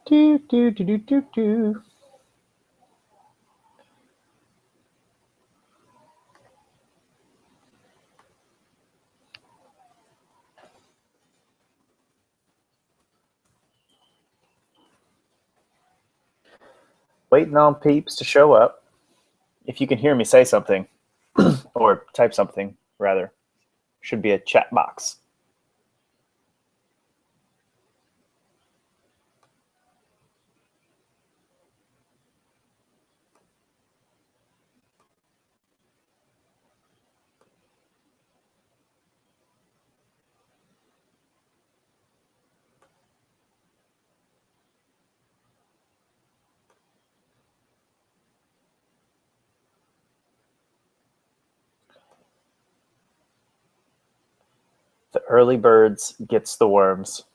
Do, do, do, do, do, do. Waiting on peeps to show up. If you can hear me, say something or type something, rather. Should be a chat box. The early birds gets the worms.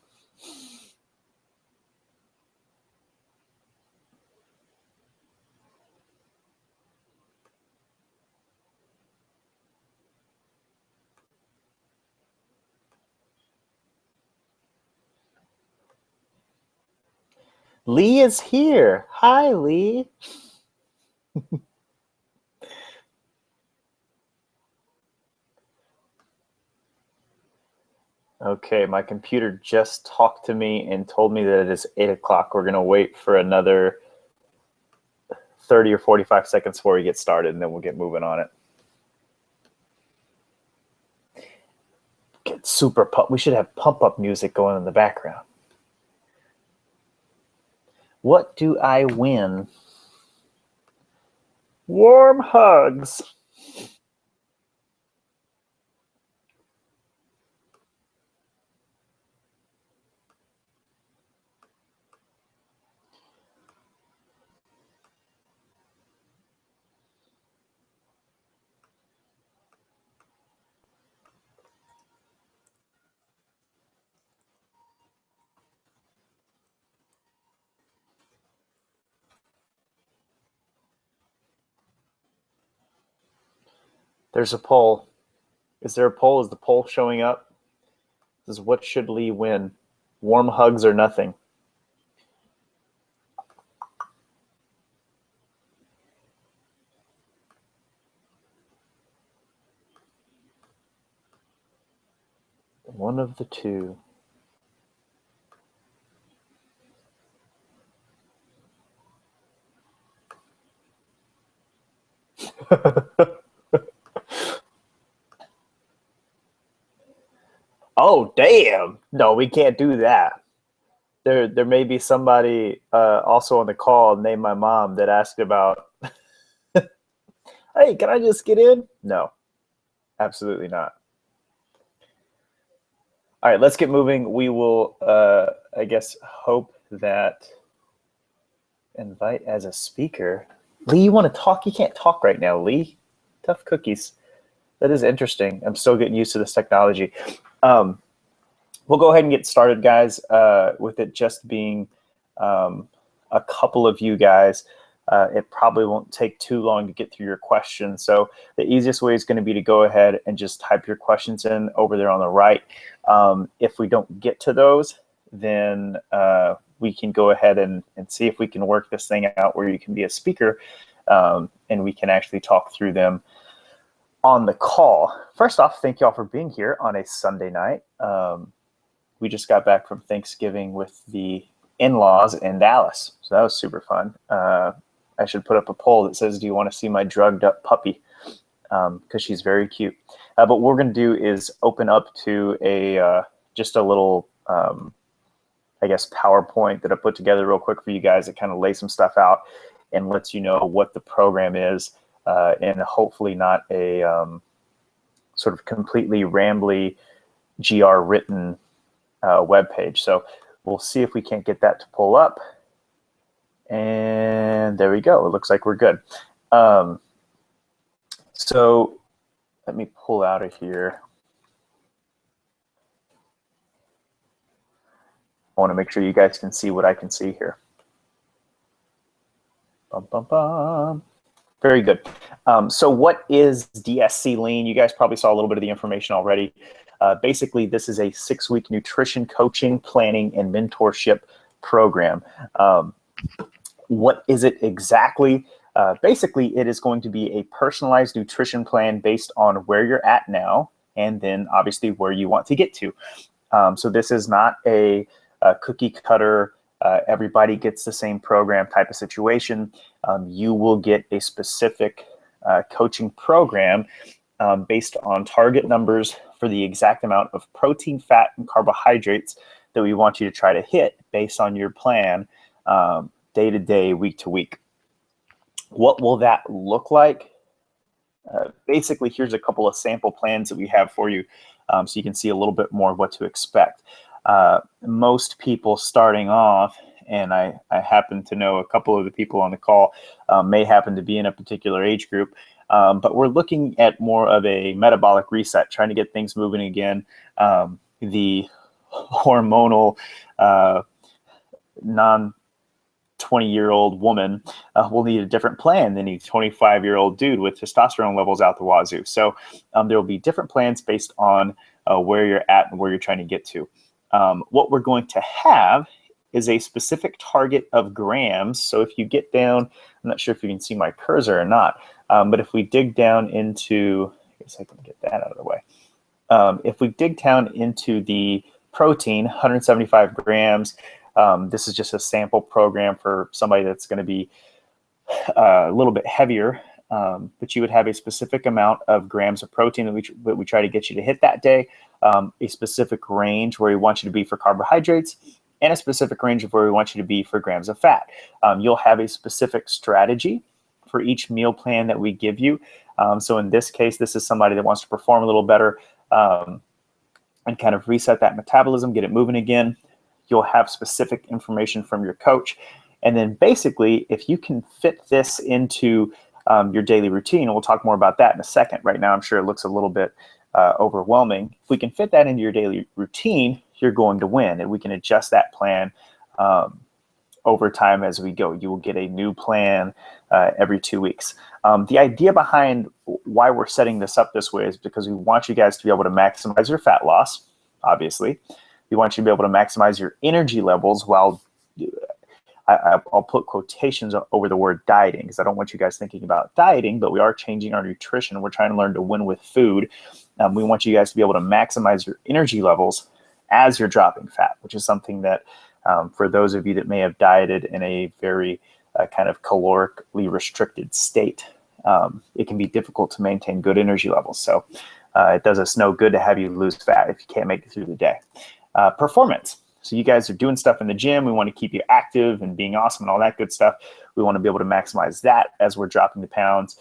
Lee is here. Hi, Lee. Okay, my computer just talked to me and told me that it is 8 o'clock. We're going to wait for another 30 or 45 seconds before we get started, and then we'll get moving on it. Get super pump. We should have pump-up music going in the background. What do I win? Warm hugs. There's a poll. Is there a poll? Is the poll showing up? This is what should Lee win? Warm hugs or nothing? One of the two. Oh, damn. No, we can't do that. There may be somebody also on the call named my mom that asked about, hey, can I just get in? No, absolutely not. All right, let's get moving. We will, I guess, hope that invite as a speaker. Lee, you want to talk? You can't talk right now, Lee. Tough cookies. That is interesting. I'm still getting used to this technology. We'll go ahead and get started, guys, with it just being a couple of you guys. It probably won't take too long to get through your questions. So the easiest way is going to be to go ahead and just type your questions in over there on the right. If we don't get to those, then we can go ahead and see if we can work this thing out where you can be a speaker and we can actually talk through them on the call. First off, thank you all for being here on a Sunday night. We just got back from Thanksgiving with the in-laws in Dallas, so that was super fun. I should put up a poll that says, do you want to see my drugged up puppy? Because she's very cute. But what we're going to do is open up to a just a little, I guess, PowerPoint that I put together real quick for you guys that kind of lays some stuff out and lets you know what the program is, and hopefully not a sort of completely rambly GR written web page. So we'll see if we can't get that to pull up. And there we go. It looks like we're good. So let me pull out of here. I want to make sure you guys can see what I can see here. Bum, bum, bum. Very good. So what is DSC Lean? You guys probably saw a little bit of the information already. Basically, this is a 6-week nutrition coaching, planning, and mentorship program. What is it exactly? Basically, it is going to be a personalized nutrition plan based on where you're at now, and then obviously where you want to get to. So this is not a cookie cutter, everybody gets the same program type of situation. You will get a specific coaching program based on target numbers for the exact amount of protein, fat, and carbohydrates that we want you to try to hit based on your plan, day to day, week to week. What will that look like? Basically, here's a couple of sample plans that we have for you, so you can see a little bit more of what to expect. Most people starting off, and I happen to know a couple of the people on the call may happen to be in a particular age group, but we're looking at more of a metabolic reset, trying to get things moving again. The hormonal non-20-year-old woman will need a different plan than a 25-year-old dude with testosterone levels out the wazoo. So there will be different plans based on where you're at and where you're trying to get to. What we're going to have is a specific target of grams. So if you get down, I'm not sure if you can see my cursor or not, but if we dig down into, I guess I can get that out of the way. If we dig down into the protein, 175 grams, this is just a sample program for somebody that's going to be a little bit heavier, but you would have a specific amount of grams of protein that we try to get you to hit that day, a specific range where we want you to be for carbohydrates, and a specific range of where we want you to be for grams of fat. You'll have a specific strategy for each meal plan that we give you. So in this case, this is somebody that wants to perform a little better and kind of reset that metabolism, get it moving again. You'll have specific information from your coach. And then basically, if you can fit this into your daily routine, and we'll talk more about that in a second. Right now, I'm sure it looks a little bit overwhelming. If we can fit that into your daily routine, you're going to win. And we can adjust that plan over time as we go. You will get a new plan every 2 weeks. The idea behind why we're setting this up this way is because we want you guys to be able to maximize your fat loss, obviously. We want you to be able to maximize your energy levels while I'll put quotations over the word dieting, because I don't want you guys thinking about dieting, but we are changing our nutrition. We're trying to learn to win with food. We want you guys to be able to maximize your energy levels as you're dropping fat, which is something that for those of you that may have dieted in a very kind of calorically restricted state, it can be difficult to maintain good energy levels. So it does us no good to have you lose fat if you can't make it through the day. Performance. So you guys are doing stuff in the gym. We want to keep you active and being awesome and all that good stuff. We want to be able to maximize that as we're dropping the pounds.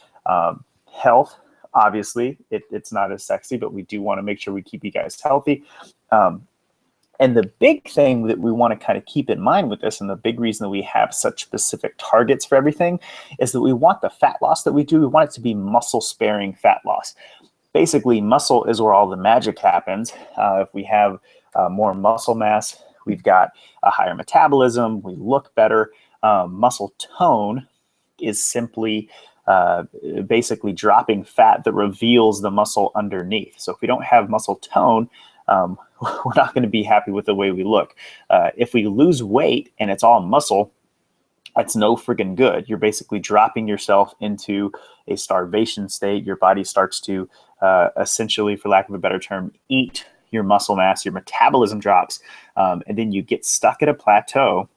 Health, obviously, it's not as sexy, but we do want to make sure we keep you guys healthy. And the big thing that we want to kind of keep in mind with this, and the big reason that we have such specific targets for everything, is that we want the fat loss that we do, we want it to be muscle-sparing fat loss. Basically, muscle is where all the magic happens. If we have more muscle mass, we've got a higher metabolism, we look better. Muscle tone is simply basically dropping fat that reveals the muscle underneath. So if we don't have muscle tone, we're not going to be happy with the way we look. If we lose weight and it's all muscle, that's no friggin' good. You're basically dropping yourself into a starvation state. Your body starts to essentially, for lack of a better term, eat your muscle mass, your metabolism drops, and then you get stuck at a plateau.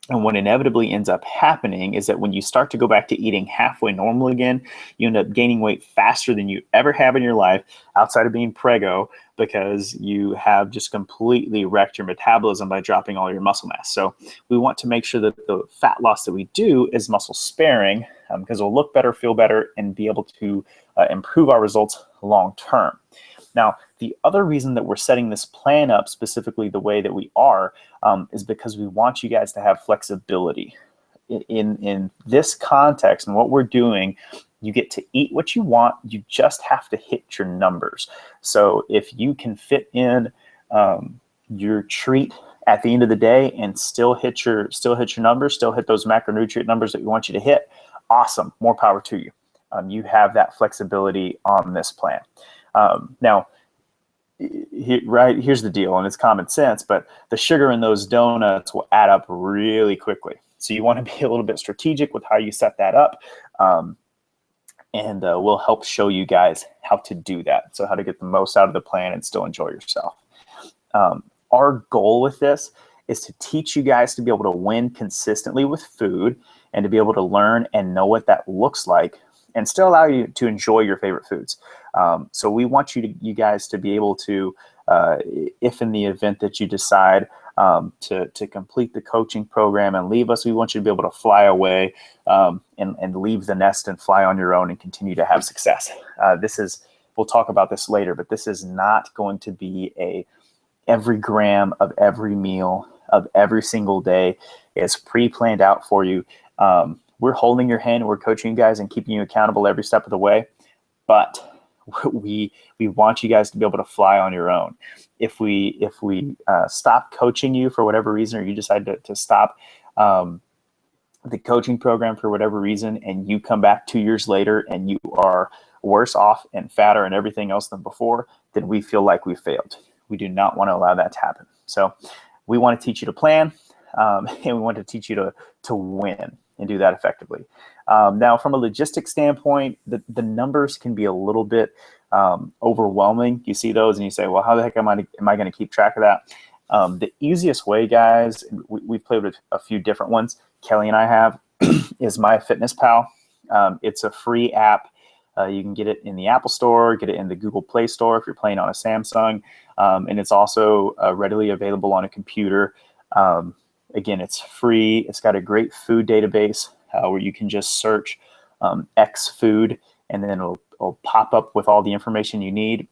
And what inevitably ends up happening is that when you start to go back to eating halfway normal again, you end up gaining weight faster than you ever have in your life outside of being prego, because you have just completely wrecked your metabolism by dropping all your muscle mass. So we want to make sure that the fat loss that we do is muscle sparing, because it'll look better, feel better, and be able to improve our results long term. Now, the other reason that we're setting this plan up specifically the way that we are is because we want you guys to have flexibility. In this context and what we're doing, you get to eat what you want. You just have to hit your numbers. So if you can fit in your treat at the end of the day and still hit your numbers, still hit those macronutrient numbers that we want you to hit, awesome. More power to you. You have that flexibility on this plan. Now, here's the deal, and it's common sense, but the sugar in those donuts will add up really quickly. So you want to be a little bit strategic with how you set that up. And we'll help show you guys how to do that. So how to get the most out of the plan and still enjoy yourself. Our goal with this is to teach you guys to be able to win consistently with food and to be able to learn and know what that looks like and still allow you to enjoy your favorite foods. So we want you guys to be able to, if in the event that you decide to complete the coaching program and leave us, we want you to be able to fly away and leave the nest and fly on your own and continue to have success. We'll talk about this later, but this is not going to be every gram of every meal of every single day is pre-planned out for you. We're holding your hand, we're coaching you guys and keeping you accountable every step of the way, but we want you guys to be able to fly on your own. If we stop coaching you for whatever reason, or you decide to stop the coaching program for whatever reason, and you come back 2 years later and you are worse off and fatter and everything else than before, then we feel like we failed. We do not want to allow that to happen. So we want to teach you to plan, and we want to teach you to win and do that effectively. Now, from a logistics standpoint, the numbers can be a little bit overwhelming. You see those and you say, well, how the heck am I going to keep track of that? The easiest way, guys, we've played with a few different ones, Kelly and I have, is MyFitnessPal. It's a free app. You can get it in the Apple Store, get it in the Google Play Store if you're playing on a Samsung, and it's also readily available on a computer. Again, it's free. It's got a great food database where you can just search X food, and then it'll pop up with all the information you need.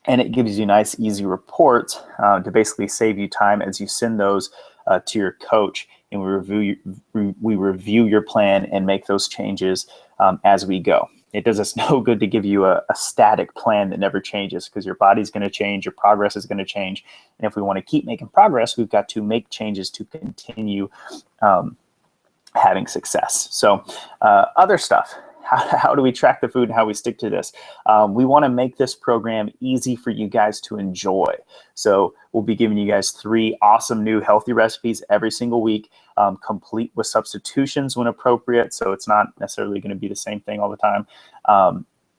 And it gives you nice, easy reports to basically save you time as you send those to your coach, and we review your plan and make those changes as we go. It does us no good to give you a static plan that never changes, because your body's going to change, your progress is going to change. And if we want to keep making progress, we've got to make changes to continue having success. So other stuff, how do we track the food and how we stick to this? We want to make this program easy for you guys to enjoy. So we'll be giving you guys 3 awesome new healthy recipes every single week, complete with substitutions when appropriate. So it's not necessarily going to be the same thing all the time.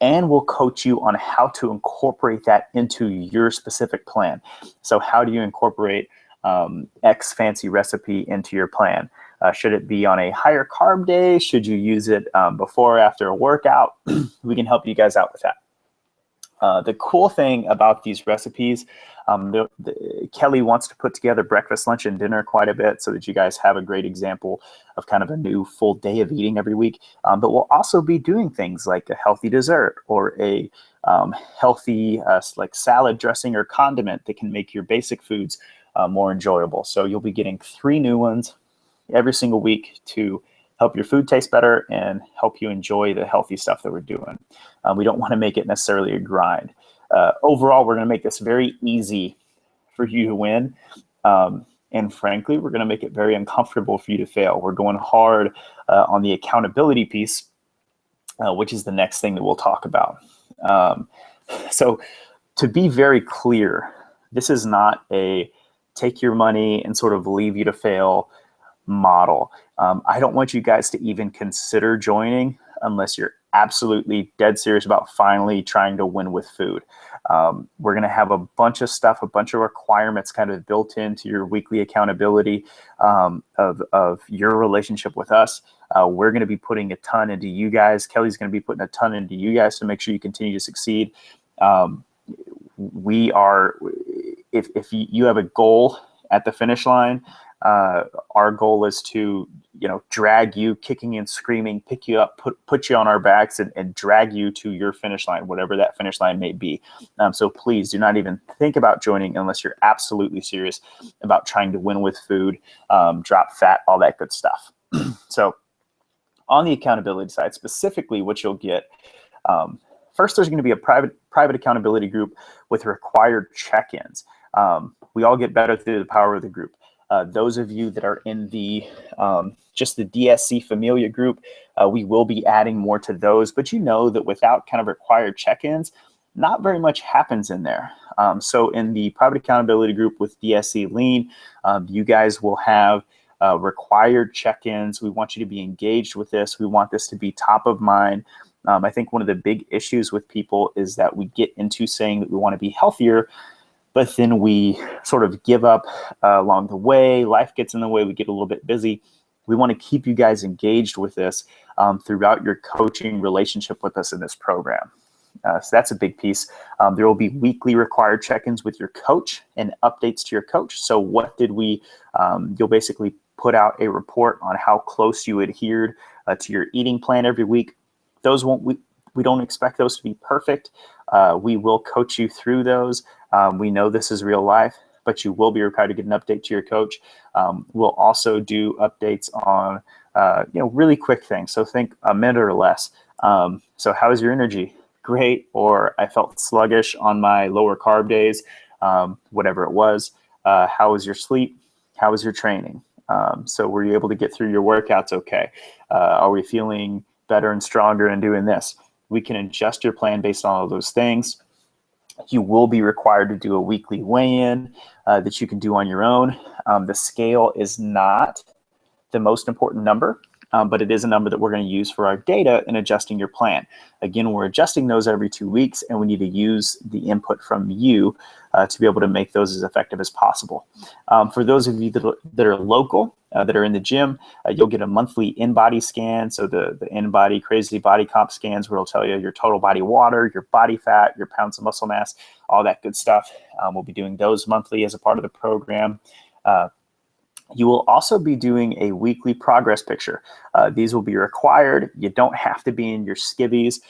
And we'll coach you on how to incorporate that into your specific plan. So how do you incorporate X fancy recipe into your plan? Should it be on a higher carb day? Should you use it before or after a workout? We can help you guys out with that. The cool thing about these recipes, Kelly wants to put together breakfast, lunch, and dinner quite a bit so that you guys have a great example of kind of a new full day of eating every week. But we'll also be doing things like a healthy dessert or a healthy like salad dressing or condiment that can make your basic foods more enjoyable. So you'll be getting 3 new ones every single week to help your food taste better and help you enjoy the healthy stuff that we're doing. We don't want to make it necessarily a grind. Overall, we're going to make this very easy for you to win. And frankly, we're going to make it very uncomfortable for you to fail. We're going hard on the accountability piece, which is the next thing that we'll talk about. So to be very clear, this is not a take your money and sort of leave you to fail model. I don't want you guys to even consider joining unless you're absolutely dead serious about finally trying to win with food. We're going to have a bunch of stuff, a bunch of requirements kind of built into your weekly accountability of your relationship with us. We're going to be putting a ton into you guys. Kelly's going to be putting a ton into you guys to make sure you continue to succeed. If you have a goal at the finish line, our goal is to, drag you kicking and screaming, pick you up, put you on our backs and drag you to your finish line, whatever that finish line may be. So please do not even think about joining unless you're absolutely serious about trying to win with food, drop fat, all that good stuff. So on the accountability side, specifically what you'll get, first, there's going to be a private accountability group with required check-ins. We all get better through the power of the group. Those of you that are in the just the DSC Familia group, we will be adding more to those. But you know that without kind of required check-ins, not very much happens in there. So in the private accountability group with DSC Lean, you guys will have required check-ins. We want you to be engaged with this. We want this to be top of mind. I think one of the big issues with people is that we get into saying that we want to be healthier, but then we sort of give up along the way. Life gets in the way. We get a little bit busy. We want to keep you guys engaged with this throughout your coaching relationship with us in this program. So that's a big piece. There will be weekly required check-ins with your coach and updates to your coach. So what did we, you'll basically put out a report on how close you adhered to your eating plan every week. Those we don't expect those to be perfect. We will coach you through those. We know this is real life, but you will be required to get an update to your coach. We'll also do updates on, really quick things. So think a minute or less. So how is your energy? Great. Or I felt sluggish on my lower carb days, whatever it was. How was your sleep? How was your training? So were you able to get through your workouts okay? Are we feeling better and stronger in doing this? We can adjust your plan based on all those things. You will be required to do a weekly weigh-in that you can do on your own. The scale is not the most important number, but it is a number that we're going to use for our data in adjusting your plan. Again, we're adjusting those every 2 weeks, and we need to use the input from you to be able to make those as effective as possible. For those of you that are local, that are in the gym, you'll get a monthly in-body scan. So the in-body crazy body comp scans where it'll tell you your total body water, your body fat, your pounds of muscle mass, all that good stuff. We'll be doing those monthly as a part of the program. You will also be doing a weekly progress picture. These will be required. You don't have to be in your skivvies.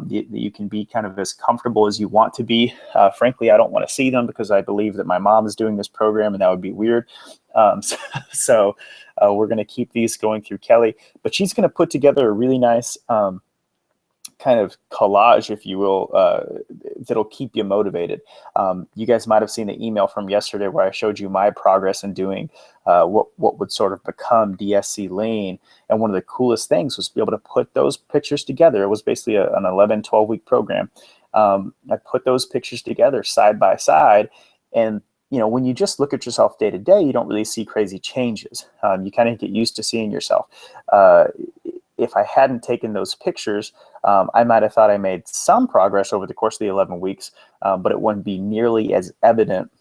You can be kind of as comfortable as you want to be. Frankly, I don't want to see them because I believe that my mom is doing this program and that would be weird. So we're going to keep these going through Kelly, but she's going to put together a really nice kind of collage, if you will, that'll keep you motivated. You guys might have seen the email from yesterday where I showed you my progress in doing what would sort of become DSC Lean. And one of the coolest things was to be able to put those pictures together. It was basically an 11, 12-week program. I put those pictures together side by side. And when you just look at yourself day to day, you don't really see crazy changes. You kind of get used to seeing yourself. If I hadn't taken those pictures, I might have thought I made some progress over the course of the 11 weeks, but it wouldn't be nearly as evident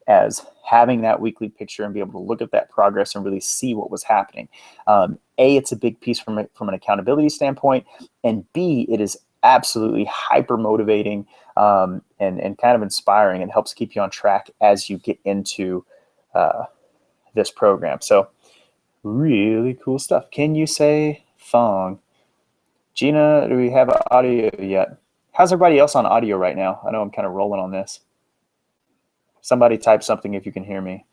as having that weekly picture and be able to look at that progress and really see what was happening. It's a big piece from an accountability standpoint, and B, it is absolutely hyper motivating and kind of inspiring and helps keep you on track as you get into this program. So really cool stuff. Can you say thong? Gina, do we have audio yet? How's everybody else on audio right now? I know I'm kind of rolling on this. Somebody type something if you can hear me.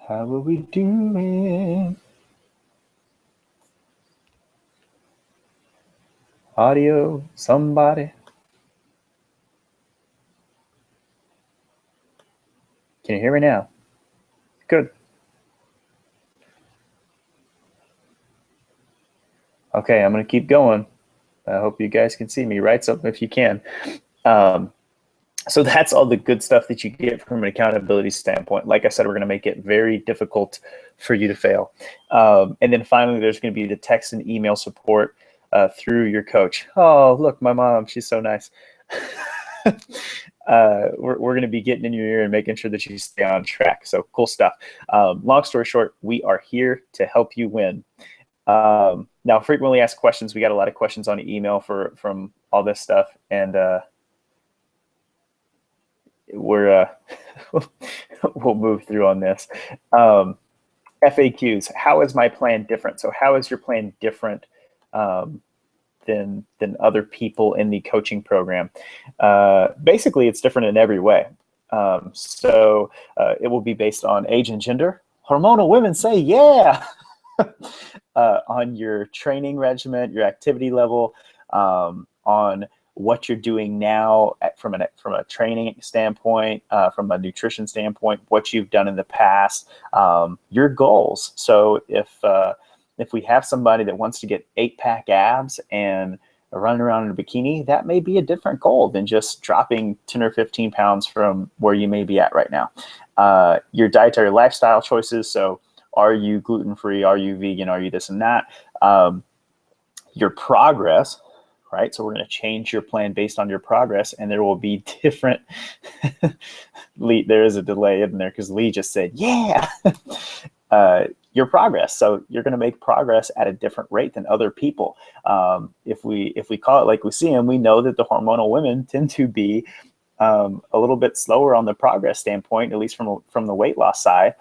How are we doing? Audio, somebody. Can you hear me now? Good. Okay, I'm going to keep going. I hope you guys can see me. Write something if you can. So that's all the good stuff that you get from an accountability standpoint. Like I said, we're going to make it very difficult for you to fail. And then finally, there's going to be the text and email support through your coach. Oh, look, my mom, she's so nice. We're going to be getting in your ear and making sure that you stay on track. So cool stuff. Long story short, we are here to help you win. Now, frequently asked questions. We got a lot of questions on email from all this stuff, and we'll move through on this. FAQs. How is my plan different? So how is your plan different than other people in the coaching program? Basically, it's different in every way. So it will be based on age and gender. Hormonal women say yeah. On your training regimen, your activity level, on what you're doing now from a training standpoint, from a nutrition standpoint, what you've done in the past, your goals. So if If we have somebody that wants to get 8-pack abs and running around in a bikini, that may be a different goal than just dropping 10 or 15 pounds from where you may be at right now. Your dietary lifestyle choices. So are you gluten-free? Are you vegan? Are you this and that? Your progress, right? So we're going to change your plan based on your progress, and there will be different. Lee, there is a delay in there because Lee just said, yeah. Your progress. So you're going to make progress at a different rate than other people. If we call it like we see them, we know that the hormonal women tend to be a little bit slower on the progress standpoint, at least from the weight loss side,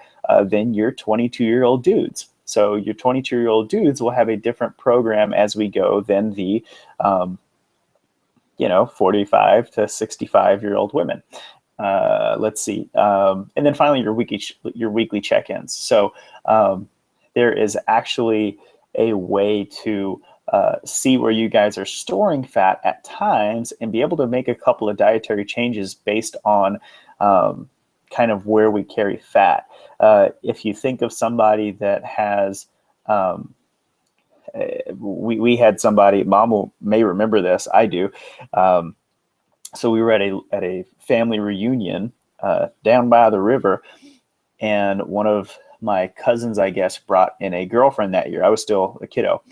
than your 22-year-old dudes. So your 22-year-old dudes will have a different program as we go than the 45 to 65-year-old women. Let's see. And then finally, your weekly check-ins. So there is actually a way to see where you guys are storing fat at times and be able to make a couple of dietary changes based on kind of where we carry fat. If you think of somebody that has, we had somebody, Mom may remember this, I do. So we were at a family reunion down by the river, and one of my cousins, I guess, brought in a girlfriend that year. I was still a kiddo,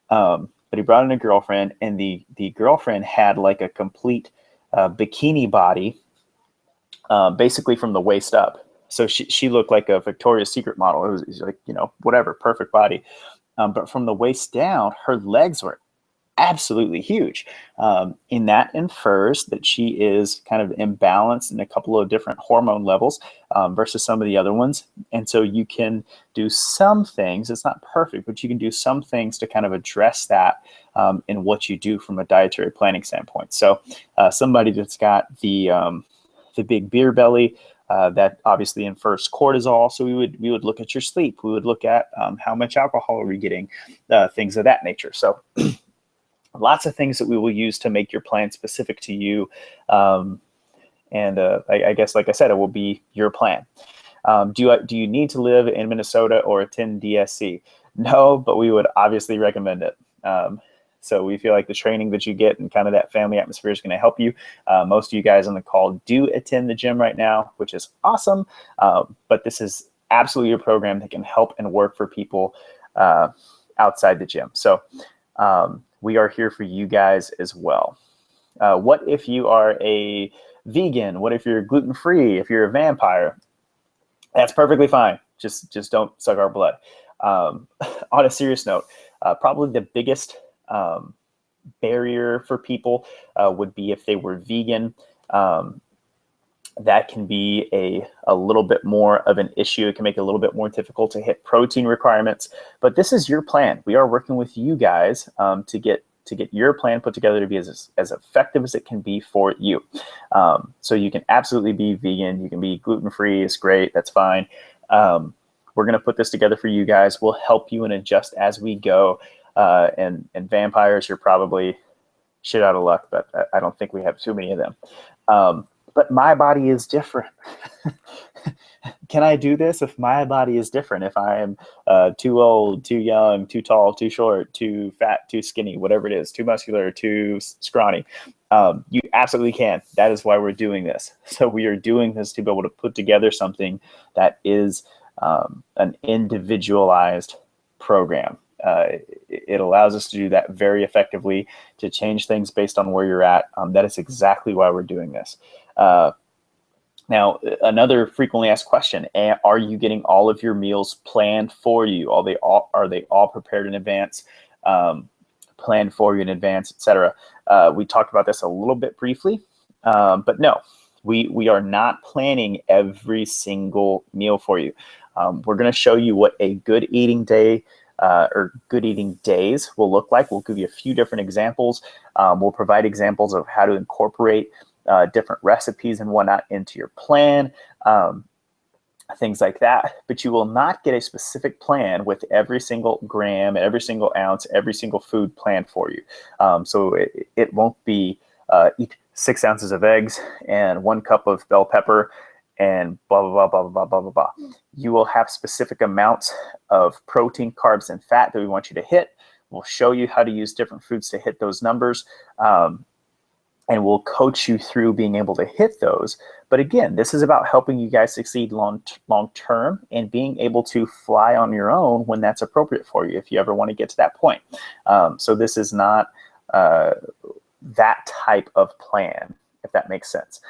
but he brought in a girlfriend, and the girlfriend had like a complete bikini body, basically from the waist up. So she looked like a Victoria's Secret model. It was like, whatever, perfect body. But from the waist down, her legs were absolutely huge. And that infers that she is kind of imbalanced in a couple of different hormone levels versus some of the other ones. And so you can do some things, it's not perfect, but you can do some things to kind of address that in what you do from a dietary planning standpoint. So somebody that's got the big beer belly, that obviously infers cortisol. So we would look at your sleep. We would look at how much alcohol are we getting, things of that nature. So lots of things that we will use to make your plan specific to you. I guess, like I said, it will be your plan. Do you need to live in Minnesota or attend DSC? No, but we would obviously recommend it. So we feel like the training that you get and kind of that family atmosphere is going to help you. Most of you guys on the call do attend the gym right now, which is awesome. But this is absolutely a program that can help and work for people outside the gym. So we are here for you guys as well. What if you are a vegan? What if you're gluten-free? If you're a vampire? That's perfectly fine. Just don't suck our blood. On a serious note, probably the biggest barrier for people would be if they were vegan. That can be a little bit more of an issue. It can make it a little bit more difficult to hit protein requirements. But this is your plan. We are working with you guys to get your plan put together to be as effective as it can be for you. So you can absolutely be vegan. You can be gluten-free. It's great. That's fine. We're going to put this together for you guys. We'll help you and adjust as we go. And vampires, you're probably shit out of luck, but I don't think we have too many of them. But my body is different. Can I do this if my body is different? If I am too old, too young, too tall, too short, too fat, too skinny, whatever it is, too muscular, too scrawny, you absolutely can. That is why we're doing this. So we are doing this to be able to put together something that is an individualized program. It allows us to do that very effectively, to change things based on where you're at. That is exactly why we're doing this. Now, another frequently asked question, are you getting all of your meals planned for you? Are they all prepared in advance, planned for you in advance, etc.? We talked about this a little bit briefly, but no, we are not planning every single meal for you. We're going to show you what a good eating day or good eating days will look like. We'll give you a few different examples. We'll provide examples of how to incorporate different recipes and whatnot into your plan, things like that. But you will not get a specific plan with every single gram, every single ounce, every single food planned for you. So it won't be eat 6 ounces of eggs and 1 cup of bell pepper and blah, blah, blah, blah, blah, blah, blah, blah. You will have specific amounts of protein, carbs, and fat that we want you to hit. We'll show you how to use different foods to hit those numbers. And we'll coach you through being able to hit those. But again, this is about helping you guys succeed long term and being able to fly on your own when that's appropriate for you, if you ever want to get to that point. So this is not that type of plan, if that makes sense.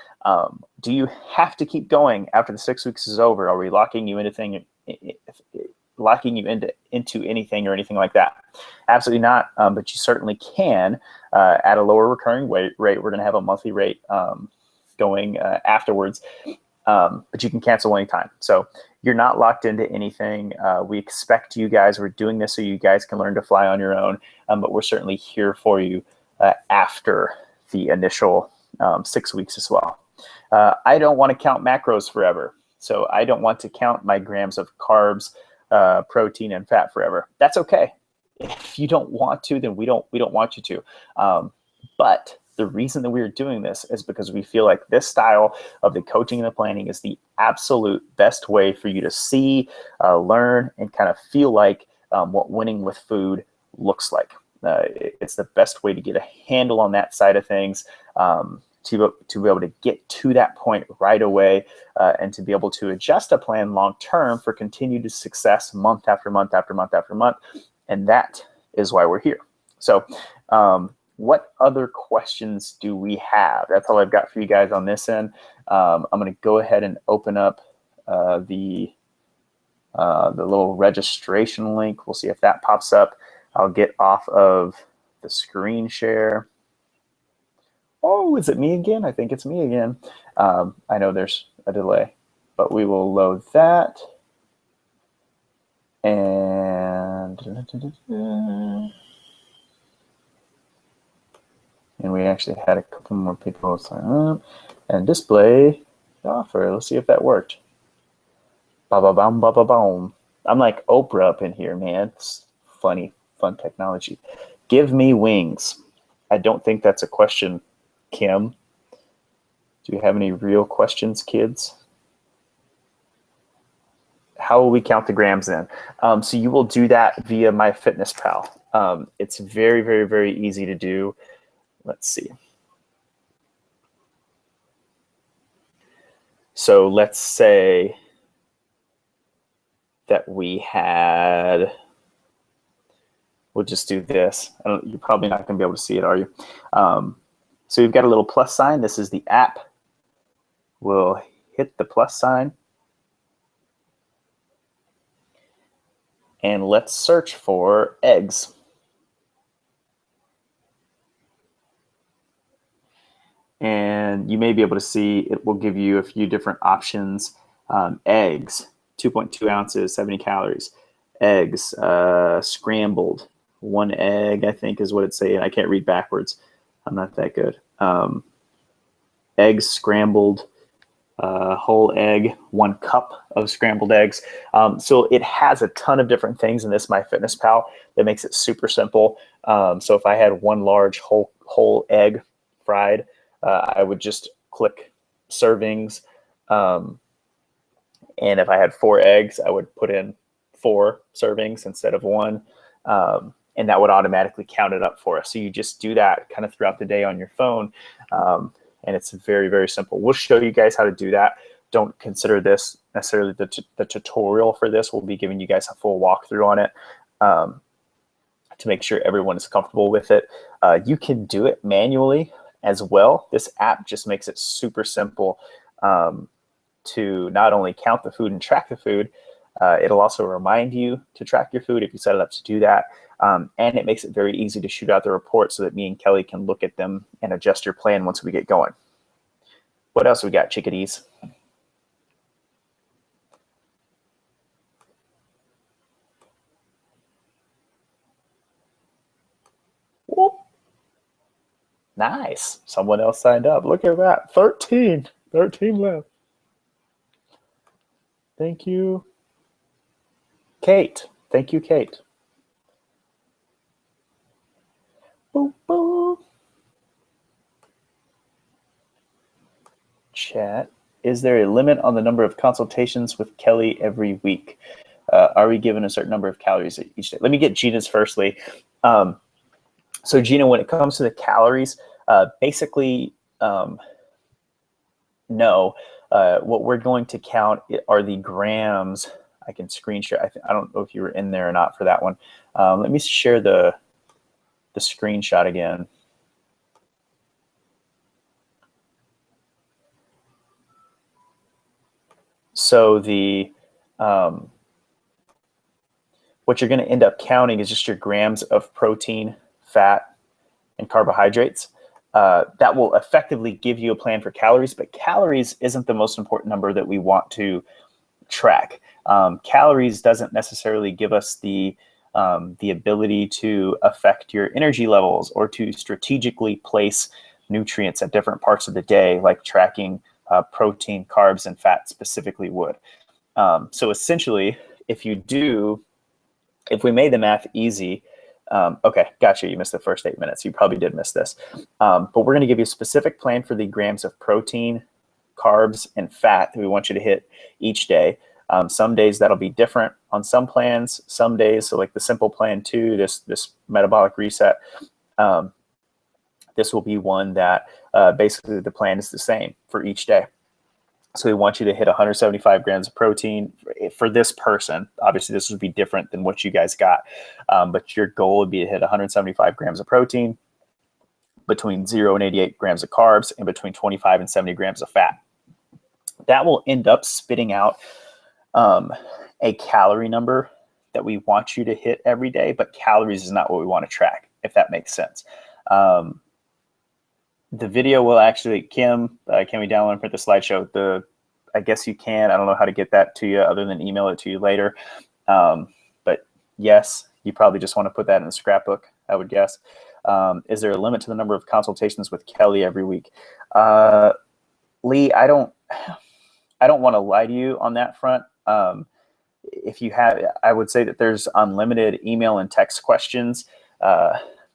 Do you have to keep going after the 6 weeks is over? Are we locking you into anything or anything like that? Absolutely not, but you certainly can at a lower recurring rate. We're going to have a monthly rate going afterwards, but you can cancel anytime. So you're not locked into anything. We expect you guys, we're doing this so you guys can learn to fly on your own, but we're certainly here for you after the initial 6 weeks as well. I don't want to count macros forever. So I don't want to count my grams of carbs, protein, and fat forever. That's okay. If you don't want to, then we don't want you to. But the reason that we're doing this is because we feel like this style of the coaching and the planning is the absolute best way for you to see, learn, and kind of feel like what winning with food looks like. It's the best way to get a handle on that side of things, to be able to get to that point right away, and to be able to adjust a plan long term for continued success month after month after month after month. And that is why we're here. So what other questions do we have? That's all I've got for you guys on this end. I'm going to go ahead and open up the little registration link. We'll see if that pops up. I'll get off of the screen share. Oh, is it me again? I think it's me again. I know there's a delay, but we will load that. And we actually had a couple more people sign up and display the offer. Let's see if that worked. Ba-ba-bum, ba-ba-boom. I'm like Oprah up in here, man. It's funny, fun technology. Give me wings. I don't think that's a question, Kim. Do you have any real questions, kids? How will we count the grams then? So you will do that via MyFitnessPal. It's very, very, very easy to do. Let's see. So let's say that we had, we'll just do this. You're probably not going to be able to see it, are you? So we've got a little plus sign. This is the app. We'll hit the plus sign. And let's search for eggs. And you may be able to see it will give you a few different options. Eggs, 2.2 ounces, 70 calories. Eggs, scrambled, 1 egg, I think is what it's saying. I can't read backwards. I'm not that good. Eggs scrambled, whole egg, 1 cup of scrambled eggs. So it has a ton of different things in this MyFitnessPal that makes it super simple. So if I had 1 large whole egg fried, I would just click servings. And if I had 4 eggs, I would put in 4 servings instead of 1. And that would automatically count it up for us. So you just do that kind of throughout the day on your phone. And it's very, very simple. We'll show you guys how to do that. Don't consider this necessarily the tutorial for this. We'll be giving you guys a full walkthrough on it to make sure everyone is comfortable with it. You can do it manually as well. This app just makes it super simple to not only count the food and track the food, it'll also remind you to track your food if you set it up to do that. And it makes it very easy to shoot out the report so that me and Kelly can look at them and adjust your plan once we get going. What else we got, chickadees? Whoop. Nice. Someone else signed up. Look at that. 13 left. Thank you, Kate. Thank you, Kate. Boop, boop. Chat is there a limit on the number of consultations with Kelly every week? Are we given a certain number of calories each day? Let me get Gina's firstly. So Gina, when it comes to the calories, basically, no. What we're going to count are the grams. I can screenshot. I don't know if you were in there or not for that one. Let me share the screenshot again. So the what you're going to end up counting is just your grams of protein, fat, and carbohydrates. That will effectively give you a plan for calories, but calories isn't the most important number that we want to track. Calories doesn't necessarily give us the ability to affect your energy levels or to strategically place nutrients at different parts of the day, like tracking protein, carbs, and fat specifically would. So essentially, if we made the math easy, okay, gotcha, you missed the first 8 minutes. You probably did miss this. But we're going to give you a specific plan for the grams of protein, carbs, and fat that we want you to hit each day. Some days that'll be different on some plans. Some days, so like the simple plan 2, this metabolic reset, this will be one that basically the plan is the same for each day. So we want you to hit 175 grams of protein for this person. Obviously, this would be different than what you guys got. But your goal would be to hit 175 grams of protein, between 0 and 88 grams of carbs, and between 25 and 70 grams of fat. That will end up spitting out a calorie number that we want you to hit every day, but calories is not what we want to track, if that makes sense. The video will actually, Kim, can we download and print the slideshow? I guess you can. I don't know how to get that to you other than email it to you later. But yes, you probably just want to put that in the scrapbook, I would guess. Is there a limit to the number of consultations with Kelly every week? Lee, I don't want to lie to you on that front. If you have, I would say that there's unlimited email and text questions.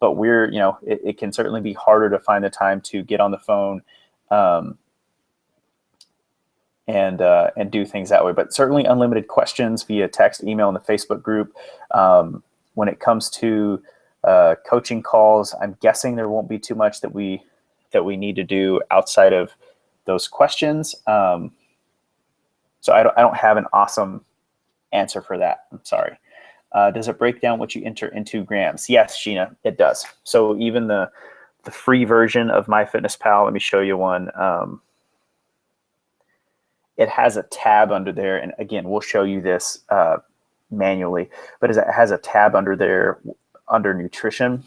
But it can certainly be harder to find the time to get on the phone and do things that way. But certainly unlimited questions via text, email, and the Facebook group. When it comes to coaching calls, I'm guessing there won't be too much that we need to do outside of those questions. So I don't have an awesome answer for that. I'm sorry. Does it break down what you enter into grams? Yes, Gina, it does. So even the free version of MyFitnessPal, let me show you one. It has a tab under there, and again, we'll show you this manually, but it has a tab under there under nutrition,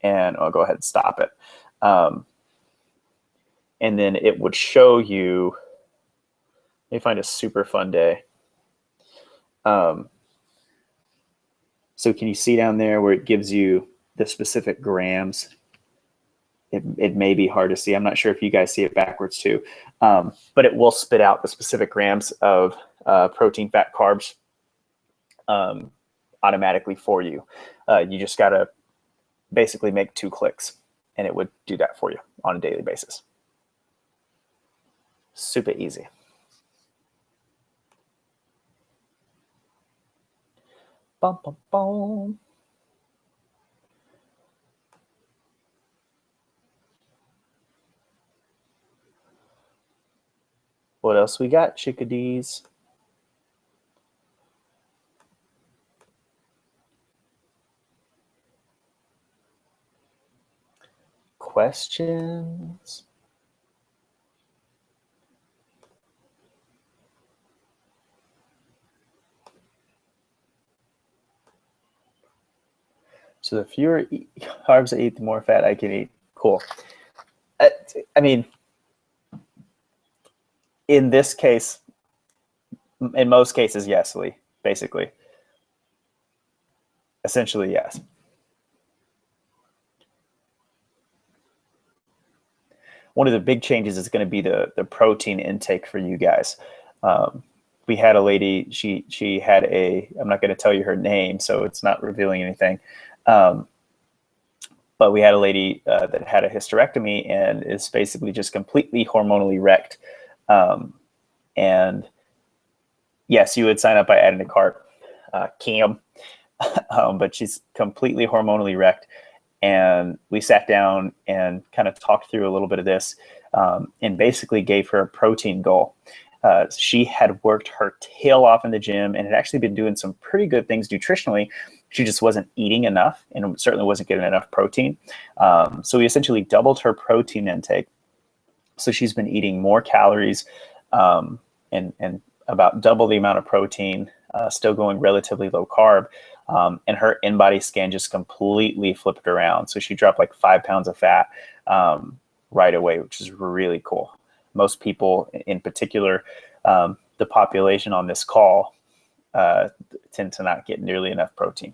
and I'll go ahead and stop it. And then it would show you, let me find a super fun day. So can you see down there where it gives you the specific grams? It may be hard to see. I'm not sure if you guys see it backwards too, but it will spit out the specific grams of protein, fat, carbs automatically for you. You just got to basically make 2 clicks and it would do that for you on a daily basis. Super easy. Bum, bum, bum. What else we got, chickadees? Questions? So the fewer carbs I eat, the more fat I can eat. Cool. I mean, in this case, in most cases, yes, Lee, basically. Essentially, yes. One of the big changes is going to be the protein intake for you guys. We had a lady, she had I'm not going to tell you her name, so it's not revealing anything. But we had a lady that had a hysterectomy and is basically just completely hormonally wrecked. And yes, you would sign up by adding a cart, Cam, but she's completely hormonally wrecked. And we sat down and kind of talked through a little bit of this, and basically gave her a protein goal. She had worked her tail off in the gym and had actually been doing some pretty good things nutritionally. She just wasn't eating enough and certainly wasn't getting enough protein. So we essentially doubled her protein intake. So she's been eating more calories, and about double the amount of protein, still going relatively low carb. And her in-body scan just completely flipped around. So she dropped like 5 pounds of fat right away, which is really cool. Most people, in particular, the population on this call, tend to not get nearly enough protein.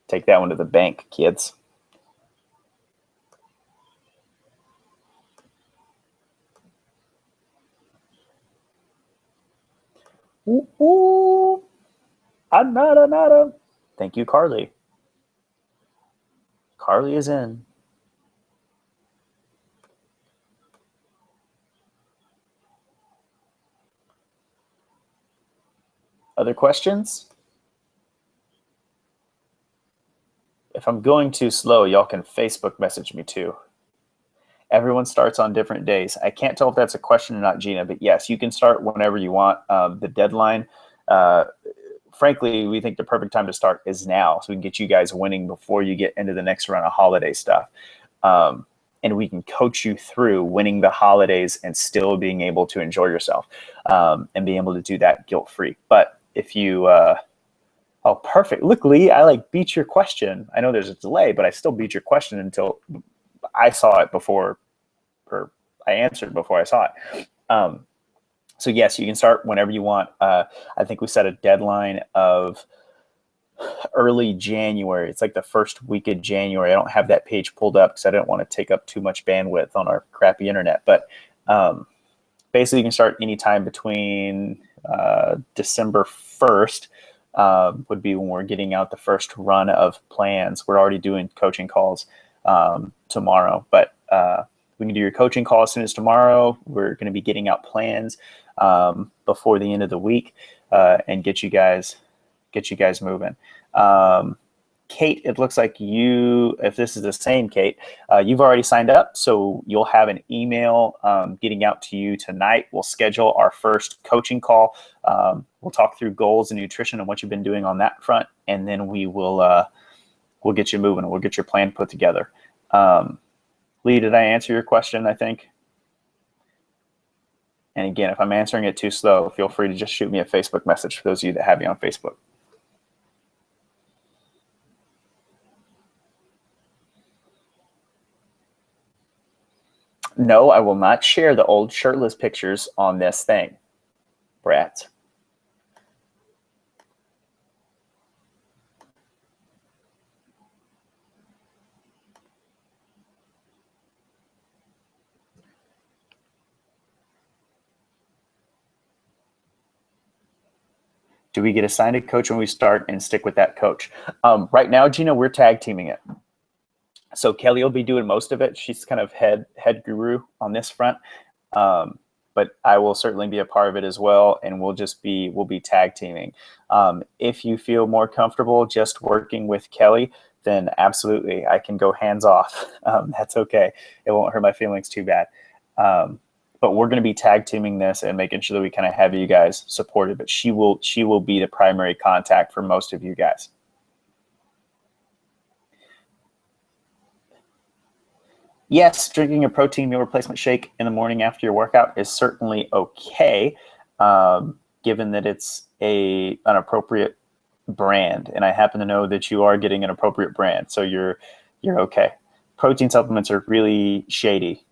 Take that one to the bank, kids. Ooh, ooh. Anada. Thank you, Carly. Carly is in. Other questions? If I'm going too slow, y'all can Facebook message me too. Everyone starts on different days. I can't tell if that's a question or not, Gina, but yes, you can start whenever you want. The deadline, frankly, we think the perfect time to start is now, so we can get you guys winning before you get into the next round of holiday stuff. And we can coach you through winning the holidays and still being able to enjoy yourself, and being able to do that guilt-free. But if you, oh, perfect. Look, Lee, I beat your question. I know there's a delay, but I still beat your question until I saw it before, or I answered before I saw it. So yes, you can start whenever you want. I think we set a deadline of early January. It's like the first week of January. I don't have that page pulled up because I didn't want to take up too much bandwidth on our crappy internet. But basically, you can start anytime between December 1st would be when we're getting out the first run of plans. We're already doing coaching calls tomorrow, but we can do your coaching call as soon as tomorrow. We're going to be getting out plans before the end of the week, and get you guys moving. Kate, it looks like you, if this is the same Kate, you've already signed up, so you'll have an email getting out to you tonight. We'll schedule our first coaching call. We'll talk through goals and nutrition and what you've been doing on that front, and then we'll get you moving. We'll get your plan put together. Lee, did I answer your question, I think? And again, if I'm answering it too slow, feel free to just shoot me a Facebook message for those of you that have me on Facebook. No, I will not share the old shirtless pictures on this thing, brats. Do we get assigned a coach when we start and stick with that coach? Right now, Gina, we're tag teaming it. So Kelly will be doing most of it. She's kind of head guru on this front. But I will certainly be a part of it as well, and we'll be tag teaming. If you feel more comfortable just working with Kelly, then absolutely, I can go hands off. That's okay. It won't hurt my feelings too bad. But we're going to be tag teaming this and making sure that we kind of have you guys supported. But she will be the primary contact for most of you guys. Yes, drinking a protein meal replacement shake in the morning after your workout is certainly okay, given that it's an appropriate brand. And I happen to know that you are getting an appropriate brand, so you're okay. Protein supplements are really shady,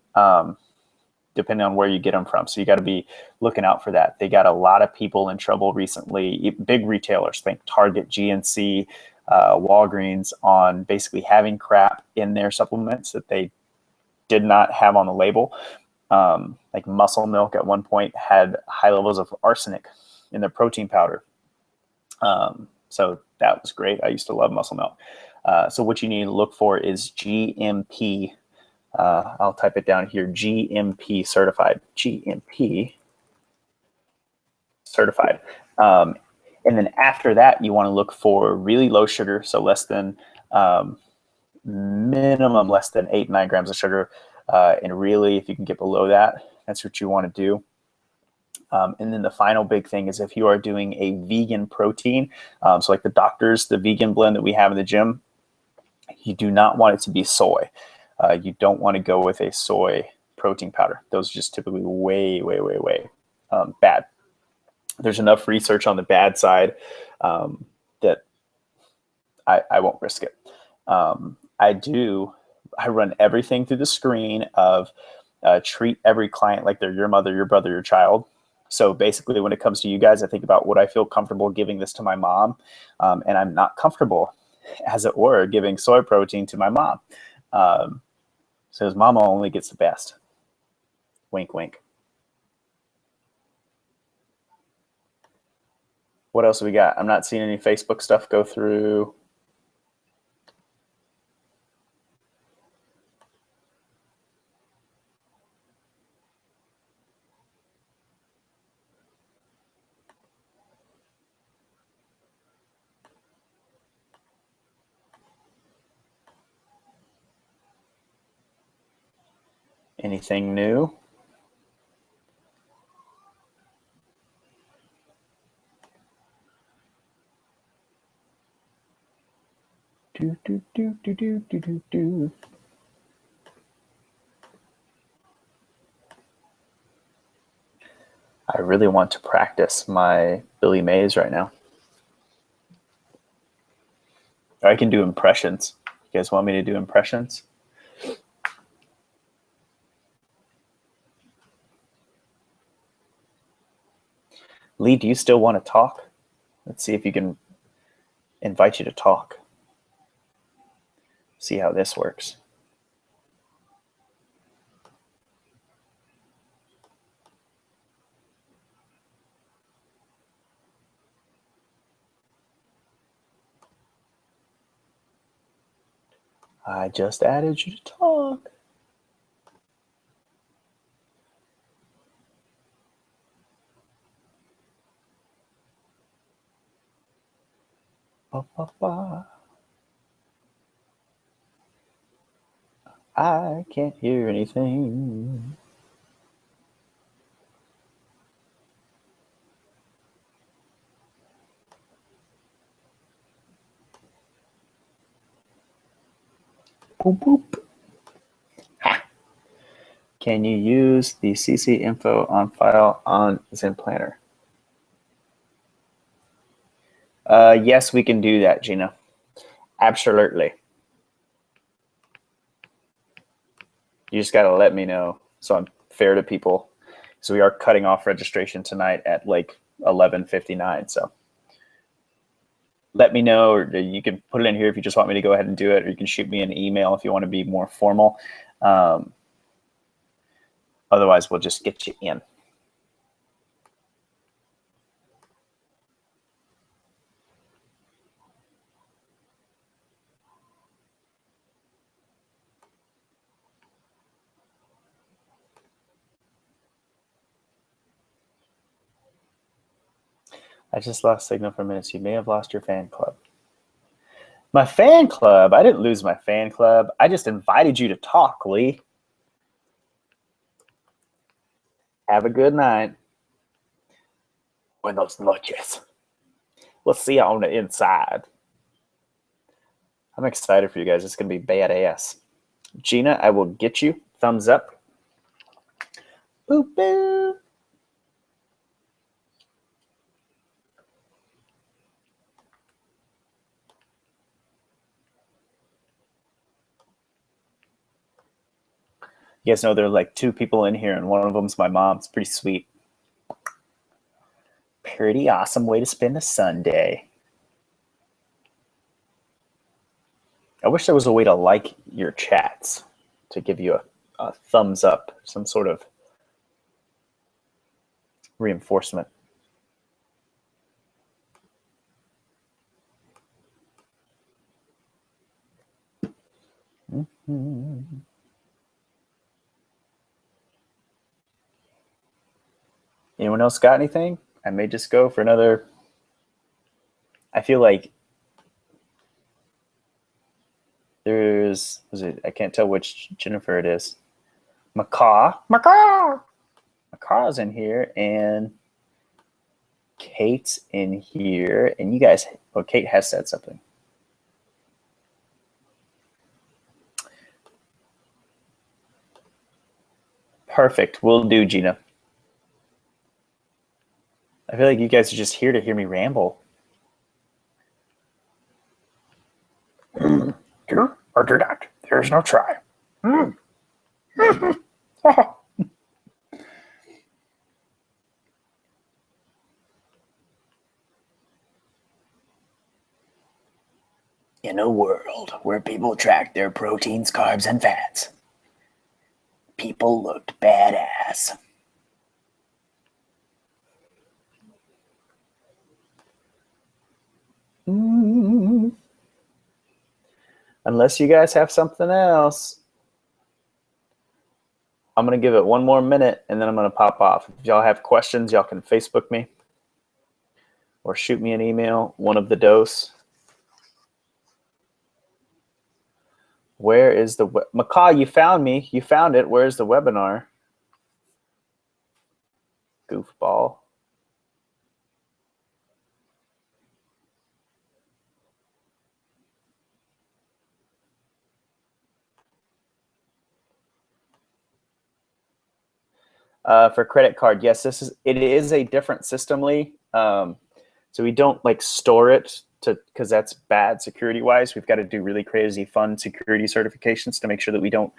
depending on where you get them from. So you got to be looking out for that. They got a lot of people in trouble recently, big retailers, think Target, GNC, Walgreens, on basically having crap in their supplements that they did not have on the label. Like Muscle Milk at one point had high levels of arsenic in their protein powder. So that was great. I used to love Muscle Milk. So what you need to look for is GMP I'll type it down here, GMP certified. GMP certified. And then after that, you want to look for really low sugar, so less than minimum less than 8-9 grams of sugar. And really, if you can get below that, that's what you want to do. And then the final big thing is if you are doing a vegan protein, so like the vegan blend that we have in the gym, you do not want it to be soy. You don't want to go with a soy protein powder. Those are just typically way bad. There's enough research on the bad side that I won't risk it. I run everything through the screen of treat every client like they're your mother, your brother, your child. So basically, when it comes to you guys, I think about would I feel comfortable giving this to my mom? And I'm not comfortable, as it were, giving soy protein to my mom. So his mama only gets the best. Wink, wink. What else we got? I'm not seeing any Facebook stuff go through. Anything new? Do. I really want to practice my Billy Mays right now. Or I can do impressions. You guys want me to do impressions? Lee, do you still want to talk? Let's see if you can invite you to talk. See how this works. I just added you to talk. Ba, ba, ba. I can't hear anything. Boop, boop. Ha. Can you use the CC info on file on Zen Planner? Yes, we can do that, Gina. Absolutely. You just got to let me know so I'm fair to people. So we are cutting off registration tonight at like 11:59. So let me know, or you can put it in here if you just want me to go ahead and do it, or you can shoot me an email if you want to be more formal. Otherwise, we'll just get you in. I just lost signal for minutes. You may have lost your fan club. My fan club? I didn't lose my fan club. I just invited you to talk, Lee. Have a good night. Buenos noches. We'll see you on the inside. I'm excited for you guys. It's going to be badass. Gina, I will get you. Thumbs up. Boop, boop. You guys know there are like 2 people in here, and one of them's my mom. It's pretty sweet. Pretty awesome way to spend a Sunday. I wish there was a way to like your chats to give you a thumbs up, some sort of reinforcement. Mm-hmm. Anyone else got anything? I may just go for another. I feel like I can't tell which Jennifer it is. Macaw's in here, and Kate's in here, and you guys, well, Kate has said something. Perfect. Will do, Gina. I feel like you guys are just here to hear me ramble. Do or do not. There's no try. In a world where people tracked their proteins, carbs, and fats, people looked badass. Unless you guys have something else, I'm going to give it one more minute, and then I'm going to pop off. If y'all have questions, y'all can Facebook me or shoot me an email, one of the dose. Where is the Macaw? You found me. You found it. Where's the webinar? Goofball. For credit card, yes, it is a different system, Lee. So we don't like store it because that's bad security wise. We've got to do really crazy fun security certifications to make sure that we don't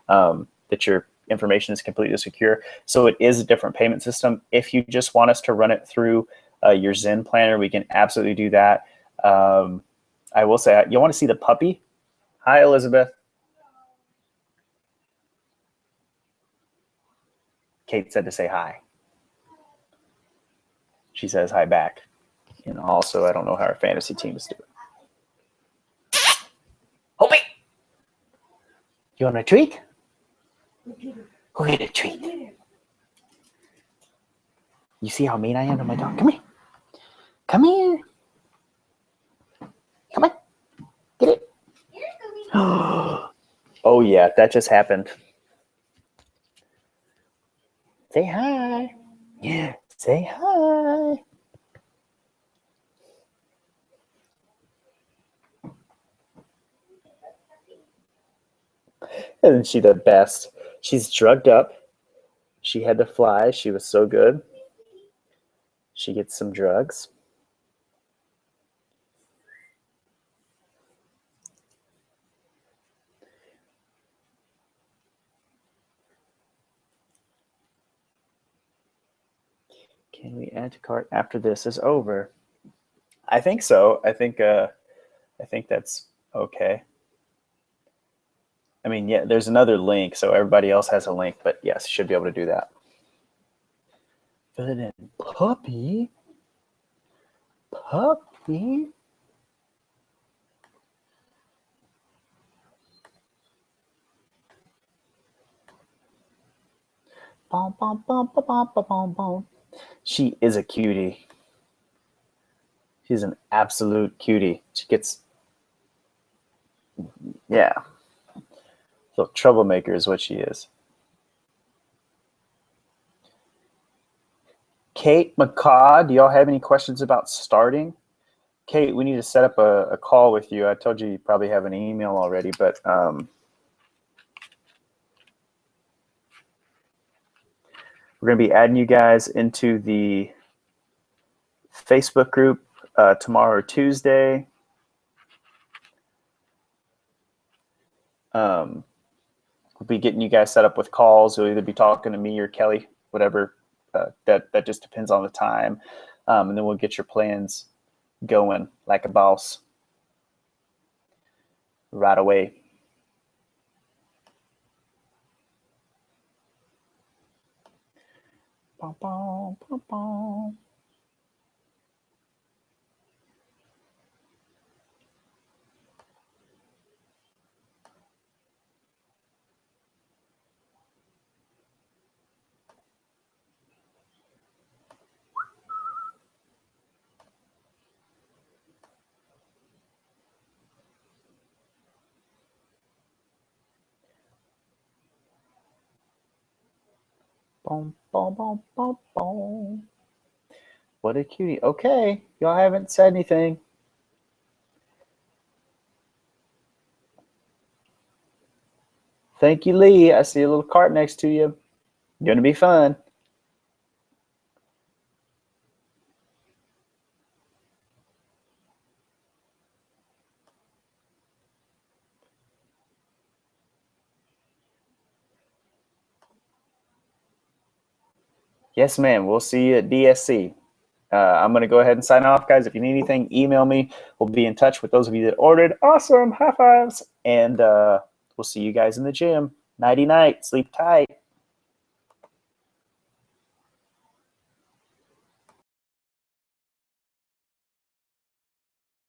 that your information is completely secure. So it is a different payment system. If you just want us to run it through your Zen planner, we can absolutely do that. I will say, you want to see the puppy? Hi, Elizabeth. Kate said to say hi. She says hi back. And also, I don't know how our fantasy team is doing. Hopi! You want a treat? Go get a treat. You see how mean I am to my dog? Come here. Come here. Come on. Get it. Oh, yeah, that just happened. Say hi. Yeah, say hi. Isn't she the best? She's drugged up. She had to fly. She was so good. She gets some drugs. Can we add to cart after this is over? I think so. I think that's okay. I mean, yeah, there's another link, so everybody else has a link, but yes, should be able to do that. Fill it in. Puppy. Puppy. Bom, bom, bom, bom, bom, bom, bom. She is a cutie. She's an absolute cutie. She gets, yeah. So troublemaker is what she is. Kate McCaw, do y'all have any questions about starting? Kate, we need to set up a call with you. I told you probably have an email already, but we're going to be adding you guys into the Facebook group tomorrow or Tuesday. We'll be getting you guys set up with calls. You'll either be talking to me or Kelly, whatever. That just depends on the time. And then we'll get your plans going like a boss right away. Bum, bum, bum, bum. Boom, boom, boom, boom, boom. What a cutie. Okay, y'all haven't said anything. Thank you, Lee. I see a little cart next to you. Gonna be fun. Yes, ma'am. We'll see you at DSC. I'm going to go ahead and sign off, guys. If you need anything, email me. We'll be in touch with those of you that ordered. Awesome. High fives. And we'll see you guys in the gym. Nighty night. Sleep tight.